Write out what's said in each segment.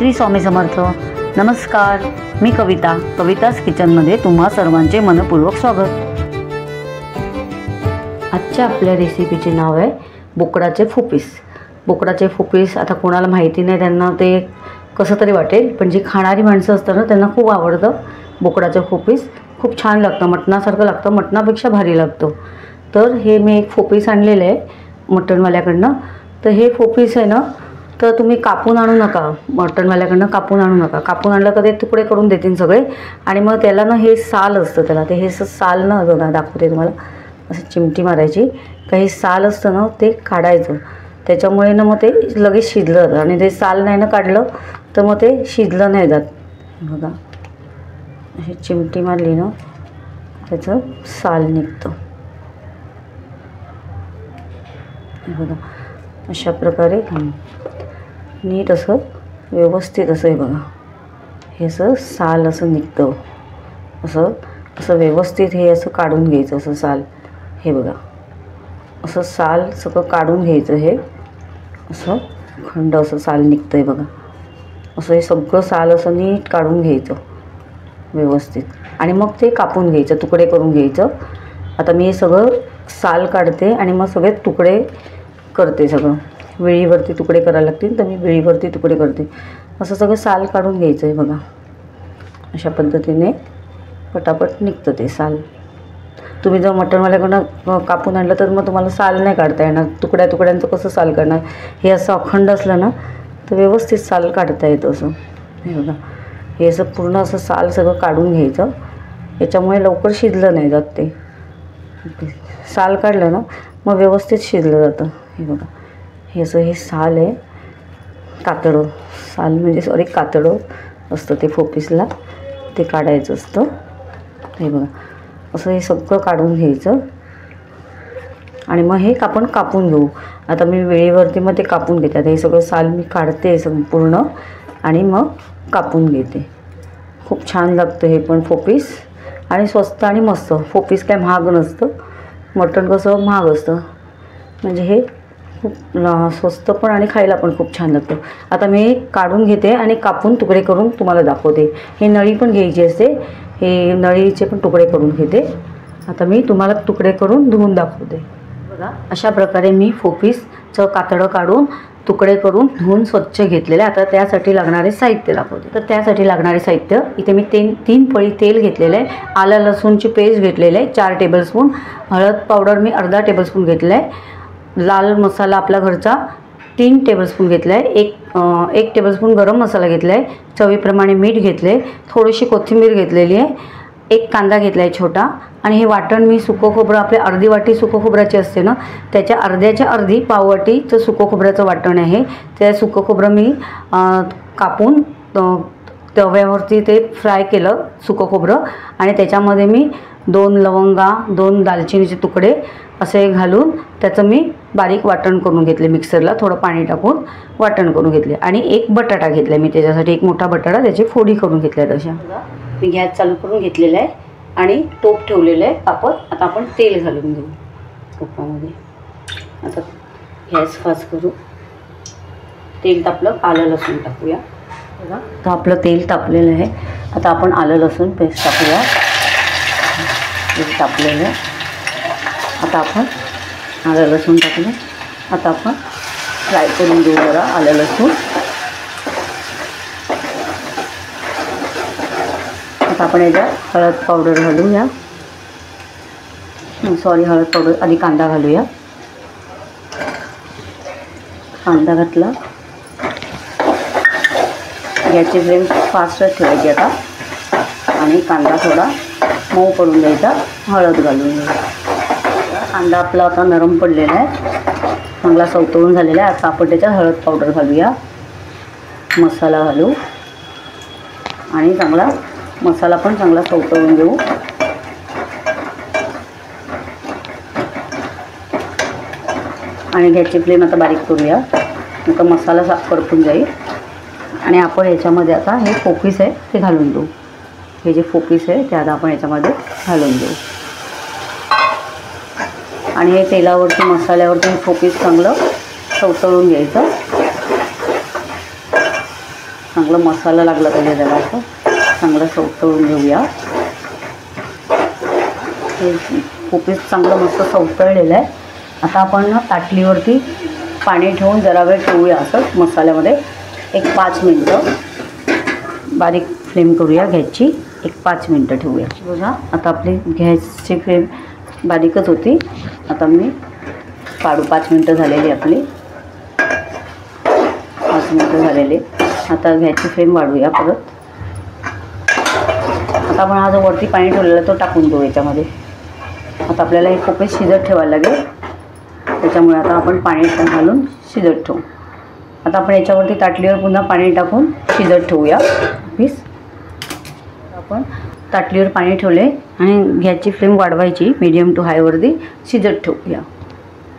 श्री स्वामी समर्थ. नमस्कार, मी कविताच किचनमध्ये तुम्हा सर्वांचे मनपूर्वक स्वागत. आजच्या आपल्या रेसिपीचे नाव आहे बोकडाचे फुपीस. बोकडाचे फुपीस आता कोणाला माहिती नाही त्यांना ते कसं तरी वाटेल, पण जी खाणारी माणसं असतात ना त्यांना खूप आवडतं. बोकडाचे फुपीस खूप छान लागतं, मटणासारखं लागतं, मटणापेक्षा भारी लागतं. तर हे मी एक फुपीस आणलेलं आहे मटणवाल्याकडनं. तर हे फुपीस आहे ना, तर तुम्ही कापून आणू नका, मटणवाल्याकडनं कापून आणू नका. कापून आणलं का ते तुकडे करून देतील सगळे. आणि मग त्याला ना हे साल असतं, त्याला ते हे साल ना बघा दाखवते तुम्हाला, असं चिमटी मारायची का हे साल असतं ना ते काढायचं. त्याच्यामुळे ना मग ते लगेच शिजलं जातं. आणि ते साल नाही ना काढलं तर मग ते शिजलं नाही जात. बघा अशी चिमटी मारली ना त्याचं साल निघतं. बघा अशा प्रकारे नीट असं व्यवस्थित असं आहे बघा, हे असं साल असं निघतं. असं असं व्यवस्थित हे असं काढून घ्यायचं असं साल. हे बघा असं साल सगळं काढून घ्यायचं. हे असं खंड असं साल निघतं आहे बघा. असं हे सगळं साल असं नीट काढून घ्यायचं व्यवस्थित. आणि मग ते कापून घ्यायचं, तुकडे करून घ्यायचं. आता मी हे सगळं साल काढते आणि मग सगळे तुकडे करते. सगळं वेळीवरती तुकडे करायला लागतील तर मी वेळीवरती तुकडे करते. असं सगळं साल काढून घ्यायचं आहे बघा. अशा पद्धतीने पटापट निघतं ते साल. तुम्ही जर मटणवाल्याकडनं कापून आणलं तर मग तुम्हाला साल नाही काढता येणार. तुकड्या तुकड्यांचं कसं साल काढणार. हे असं अखंड असलं ना तर व्यवस्थित साल काढता येतं. असं हे बघा, हे असं पूर्ण असं साल सगळं काढून घ्यायचं. याच्यामुळे लवकर शिजलं नाही जात ते. साल काढलं ना मग व्यवस्थित शिजलं जातं. हे बघा हे असं हे साल आहे, कातडं साल म्हणजे सॉरी कातडं असतं ते फुपीसला, ते काढायचं असतं. हे बघा असं हे सगळं काढून घ्यायचं. आणि मग हे आपण कापून घेऊ. आता मी वेळेवरती मग ते कापून घेते. आता हे सगळं साल मी काढते संपूर्ण आणि मग कापून घेते. खूप छान लागतं हे पण फुपीस. आणि स्वस्त आणि मस्त. फुपीस काय महाग नसतं, मटण कसं महाग असतं. म्हणजे हे खूप स्वस्त पण आणि खायला पण खूप छान लागतं. आता मी काढून घेते आणि कापून तुकडे करून तुम्हाला दाखवते. हे नळी पण घ्यायची असते, हे नळीचे पण तुकडे करून घेते. आता मी तुम्हाला तुकडे करून धुवून दाखवते. बघा अशा प्रकारे मी फुपीसचं कातडं काढून तुकडे करून धुवून स्वच्छ घेतलेले. आता त्यासाठी लागणारे साहित्य दाखवते. तर त्यासाठी लागणारे साहित्य इथे मी 3 पळी तेल घेतलेलं आहे. आलं लसूणची पेस्ट घेतलेलं आहे 4 टेबलस्पून. हळद पावडर मी अर्धा टेबलस्पून घेतलं आहे. लाल मसाला आपला घरचा 3 टेबलस्पून घेतला आहे. 1 टेबलस्पून गरम मसाला घेतला आहे. चवीप्रमाणे मीठ घेतले. थोडीशी कोथिंबीर घेतलेली आहे. 1 कांदा घेतला आहे छोटा. आणि हे वाटण मी सुकं खोबरं, आपले अर्धी वाटी सुकं खोबऱ्याची असते ना त्याच्या अर्ध्याच्या अर्धी पाववाटीचं सुकं खोबऱ्याचं वाटण आहे. त्या सुकं खोबरं मी कापून तव्यावरती ते फ्राय केलं सुकं खोबरं. आणि त्याच्यामध्ये मी 2 लवंगा, 2 दालचिनीचे तुकडे असे घालून त्याचं मी बारीक वाटण करून घेतले. मिक्सरला थोडं पाणी टाकून वाटण करून घेतले. आणि 1 बटाटा घेतला मी त्याच्यासाठी, 1 मोठा बटाटा, त्याची फोडी करून घेतल्या. तशा मी गॅस चालू करून घेतलेला आहे आणि टोप ठेवलेलं आहे तापत. आता आपण तेल घालून घेऊ टोपामध्ये. आता गॅस फास्ट करू. तेल तापलं, आलं लसूण टाकूया. बघा तर आपलं तेल तापलेलं आहे. आता आपण आलं लसूण पेस्ट टाकूया. तेल तापलेलं आहे. आता आपण आलं लसूण टाकलं. आता आपण फ्राय करून घेऊ जरा आलं लसूण. आता आपण याच्यात हळद पावडर घालूया. सॉरी हळद पावडर आधी कांदा घालूया. कांदा घातला. गॅसची फ्लेम फास्टच ठेवायची आता. आणि कांदा थोडा मऊ पडून द्यायचा. हळद घालून घ्यायचा. कांदा आपला आता नरम पडलेला आहे, चांगला सवतळून झालेला आहे. आता आपण त्याच्यात हळद पावडर घालूया. मसाला घालू आणि चांगला मसाला पण चांगला सवतळून घेऊ. आणि गॅसची फ्लेम आता बारीक करूया, नंतर मसाला करपून जाईल. आणि आपण याच्यामध्ये आता हे फुपीस आहे ते घालून देऊ. हे जे फुपीस आहे ते आता आपण याच्यामध्ये घालून देऊ. आणि हे तेलावरती मसाल्यावरती फुपीस चांगलं सवतळून घ्यायचं. चांगला मसाला लागला पाहिजे त्याला, असं चांगलं सवतळून घेऊया. हे कोपीस चांगलं मस्त सवतळलेलं आहे. आता आपण ताटलीवरती पाणी ठेवून जरा वेळ ठेवूया असं मसाल्यामध्ये. एक 5 मिनटं बारीक फ्लेम करूया गॅसची. एक 5 मिनटं ठेवूया. बघा आता आपली गॅसची फ्लेम बारीकच होती. आता मी काढू. 5 मिनटं झालेली आपली. 5 मिनटं झालेले. आता गॅसची फ्लेम वाढूया परत. आता आपण हा जो वरती पाणी ठेवलेला तो टाकून देऊ याच्यामध्ये. आता आपल्याला हे कोपीस शिजत ठेवायला लागेल, त्याच्यामुळे आता आपण पाणी घालून शिजत ठेवू. आता आपण याच्यावरती ताटलीवर पुन्हा पाणी टाकून शिजत ठेवूया कोपीस. आपण ताटलीवर पाणी ठेवले आणि गॅसची फ्लेम वाढवायची, मीडियम टू हायवरती शिजत ठेवूया.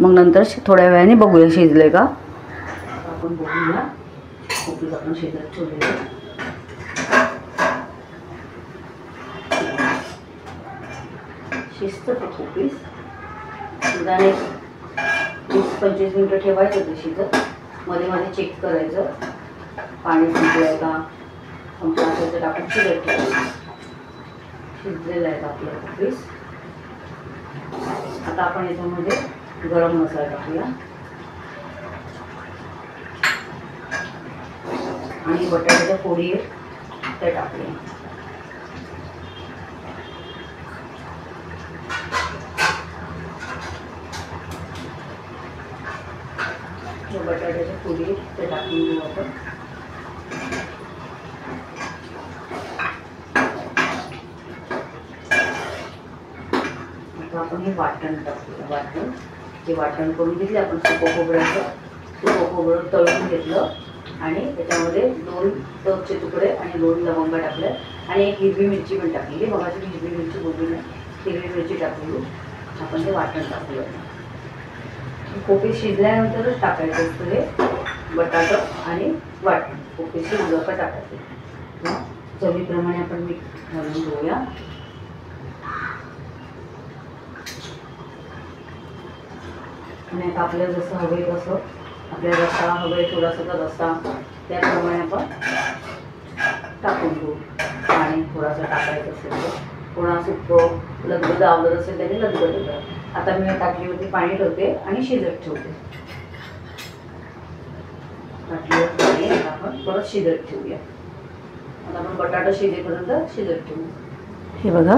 मग नंतर थोड्या वेळाने बघूया शिजले का. आपण बघूया कोपीस आपण शिजत ठेवले. शिजतं ते कोपीस. निदान 20-25 मिनटं ठेवायचं ते शिजत. मध्ये मध्ये चेक करायचं पाणी संपलंय का, संपलं असेल तर टाकून शिजत ठेवायचं. शिजलेलं आहे आपलं कोपीस. आता आपण याच्यामध्ये गरम मसाला टाकूया आणि बटाट्याच्या फोडी त्या टाकूया. बटाट्याच्या फोडी ते टाकून देऊ आपण. आता आपण हे वाटण टाकूया. वाटण जे वाटण करून घेतले आपण सुकं खोबऱ्याचं. सुकं खोबरं तळून घेतलं आणि त्याच्यामध्ये 2 तवचे तुकडे आणि 2 लवंगा टाकल्या आणि 1 हिरवी मिरची पण टाकली. बघाची हिरवी मिरची बोलली नाही, हिरवी मिरची टाकली. आपण ते वाटण टाकूया. कोपीस शिजल्यानंतरच टाकायचं असतं हे बटाटा आणि वाटण. कोपीस शिजलं टाकायचं. चवीप्रमाणे आपण मीठ घालून घेऊया. आणि आता आपल्याला जसं हवे तसं, आपल्याला रस्सा हवे थोडासा तर रस्सा त्याप्रमाणे आपण टाकून घेऊ. पाणी थोडासा टाकायचं असेल तर, थोडा सुकं लगबग आवडत असेल त्याने लगबग येतं. आता मी ताटलीवरती पाणी ठेवते आणि शिजत ठेवते. ताटलीवर पाणी आपण परत शिजत ठेवूया. आता आपण बटाटा शिजेपर्यंत शिजत ठेवू. हे बघा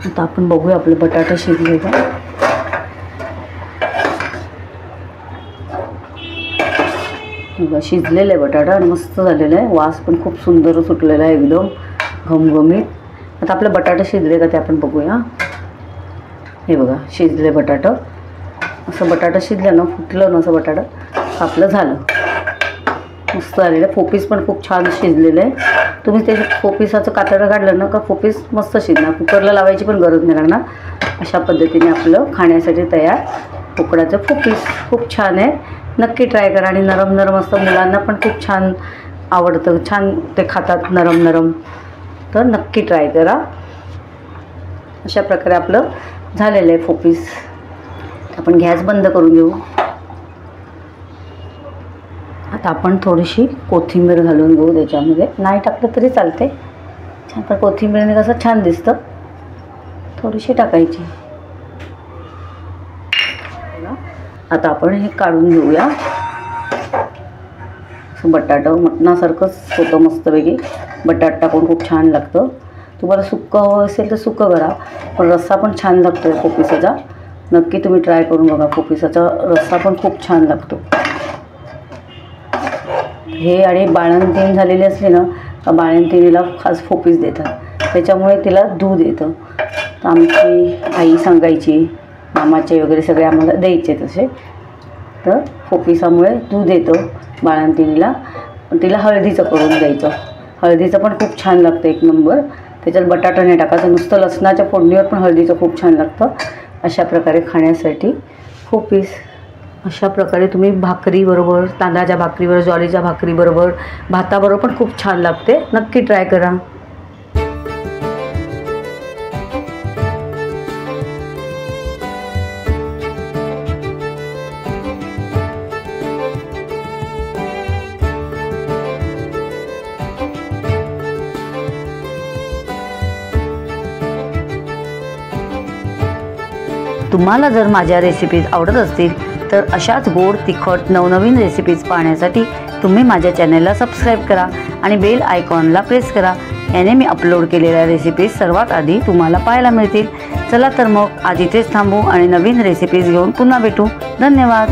आता आपण बघूया आपले बटाटा शिजले का. बघा शिजलेलं आहे बटाटा आणि मस्त झालेलं आहे. वास पण खूप सुंदर सुटलेला आहे, एकदम घमघमीत. आता आपलं बटाटा शिजले का ते आपण बघूया. हे बघा शिजले बटाटा. असं बटाटा शिजलं ना, फुटलं ना असं बटाटा आपलं झालं. मस्त झालेलं आहे. फोपीस पण खूप छान शिजलेलं आहे. तुम्ही ते फोपीसाचं कातडं काढलं ना का फोपीस मस्त शिजणार. कुकरला लावायची पण गरज नाही लागणार. अशा पद्धतीने आपलं खाण्यासाठी तयार बोकडाचं फोपीस. खूप छान आहे, नक्की ट्राय करा. आणि नरम नरम असतं, मुलांना पण खूप छान आवडतं, छान ते खातात नरम नरम. तर नक्की ट्राय करा. अशा प्रकारे आपलं झालेलं आहे फोपीस. आपण गॅस बंद करून घेऊ. आता आपण थोडीशी कोथिंबीर घालून घेऊ त्याच्यामध्ये. नाही टाकलं तरी चालते छान, पण कोथिंबीरने कसं छान दिसतं. थोडीशी टाकायची. आता आपण हे काढून घेऊया. बटाटा मटणासारखंच होतं मस्तपैकी. बटाटा टाकून खूप छान लागतं. तुम्हाला सुक्कं हवं असेल तर सुक्कं करा, पण रस्सा पण छान लागतो कोपीसाचा. नक्की तुम्ही ट्राय करून बघा. कोपीसाचा रस्सा पण खूप छान लागतो. हे आणि बाळंतीण झालेली असली ना का बाळंतीणीला खास फोपीस देतात, त्याच्यामुळे तिला दूध येतं. तर आमची आई सांगायची, मामाचे वगैरे सगळे आम्हाला द्यायचे तसे. तर फोपीसामुळे दूध येतं बाळंतीणीला. पण तिला हळदीचं करून द्यायचं. हळदीचं पण खूप छान लागतं, एक नंबर. त्याच्यात बटाटा नाही टाकायचं, नुसतं लसणाच्या फोडणीवर पण हळदीचं खूप छान लागतं. अशा प्रकारे खाण्यासाठी फोपीस. अशा प्रकारे तुम्ही भाकरीबरोबर, तांदळाच्या भाकरीबरोबर, ज्वारीच्या भाकरीबरोबर, भाताबरोबर पण खूप छान लागते. नक्की ट्राय करा. तुम्हाला जर माझ्या रेसिपीज आवडत असतील तर अशाच गोड तिखट नवनवीन रेसिपीज पाहण्यासाठी तुम्ही माझ्या चॅनलला सबस्क्राईब करा आणि बेल आयकॉनला प्रेस करा. याने मी अपलोड केलेल्या रेसिपीज सर्वात आधी तुम्हाला पाहायला मिळतील. चला तर मग आज इथेच थांबू आणि नवीन रेसिपीज घेऊन पुन्हा भेटू. धन्यवाद.